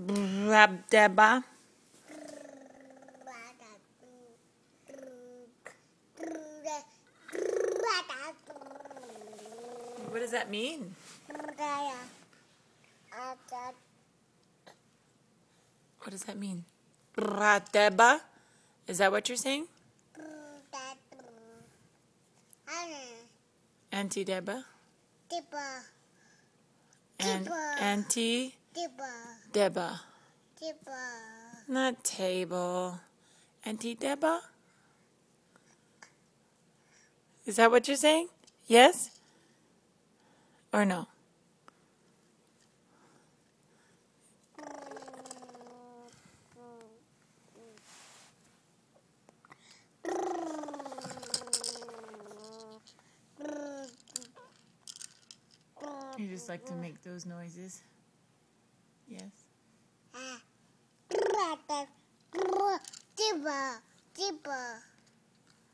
Deba. What does that mean? What does that mean? Deba? Is that what you're saying? Auntie Deba? And Auntie Deba. Not table. Auntie Deba? Is that what you're saying? Yes? Or no? You just like to make those noises? Yes?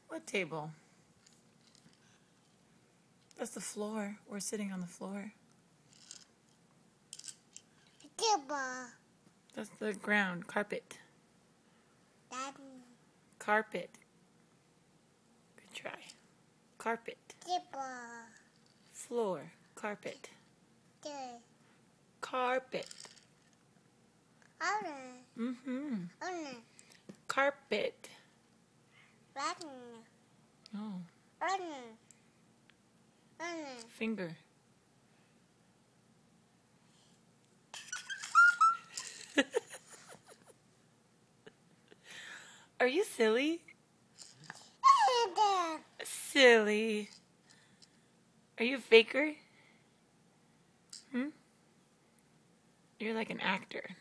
What table? That's the floor. We're sitting on the floor. That's the ground. Carpet. Carpet. Good try. Carpet. Floor. Carpet. Carpet. Mm-hmm. Carpet. Oh. Finger. Are you silly? Silly. Are you a faker? You're like an actor.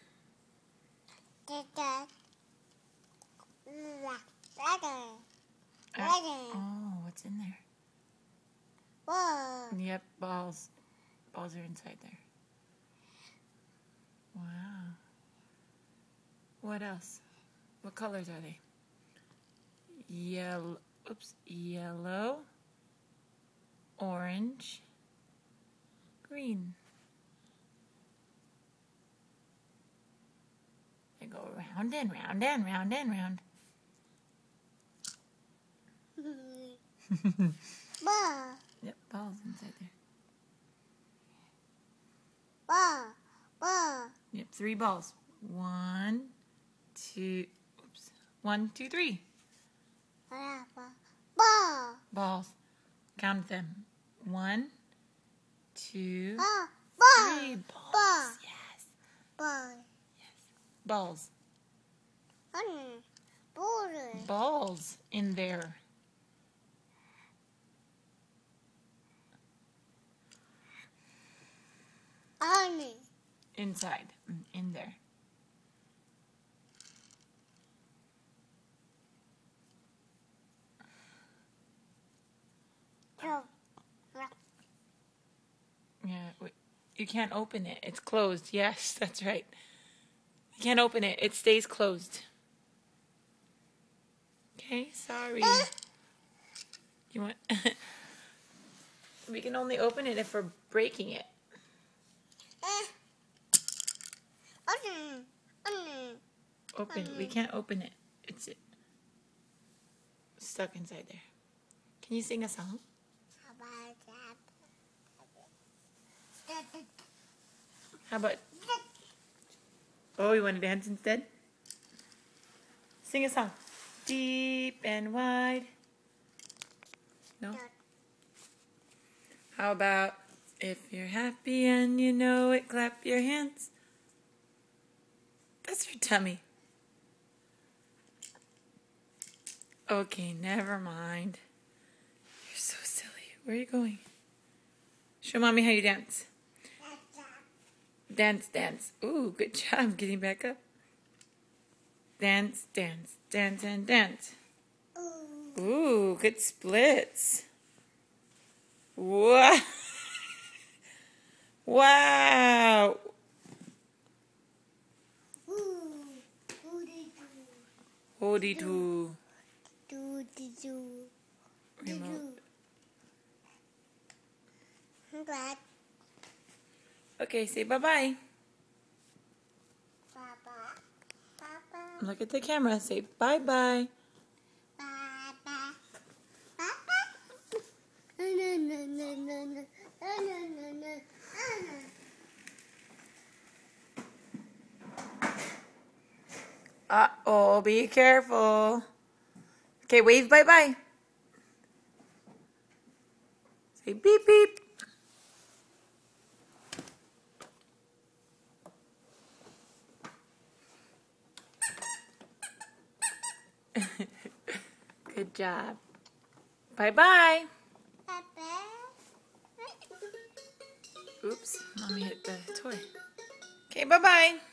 Oh, what's in there? Yep, balls. Balls are inside there. Wow. What else? What colors are they? Yellow. Oops. Yellow. Orange. Green. They go round and round and round and round. Yep, balls inside there. Yep, 3 balls. 1, 2, oops. 1, 2, 3. Balls. Count them. 1, 2, 3 balls. Yes. Balls. Balls in there. Inside. In there. Yeah, wait. You can't open it. It's closed. Yes, that's right. You can't open it. It stays closed. Okay, sorry. You want? We can only open it if we're breaking it. Open. We can't open it. It's stuck inside there. Can you sing a song? How about? Oh, you want to dance instead? Sing a song. Deep and wide. No? How about if you're happy and you know it, clap your hands. That's your tummy. Okay, never mind. You're so silly. Where are you going? Show mommy how you dance. Dance, dance. Ooh, good job getting back up. Dance, dance, dance, and dance. Ooh, good splits. Wow. Wow. Hoodie-doo. Remote. Okay, say bye-bye. Bye. Look at the camera. Say bye-bye. Uh-oh, be careful. Okay, wave bye-bye. Say beep beep. Good job. Bye-bye. Oops, Mommy hit the toy. Okay, bye-bye.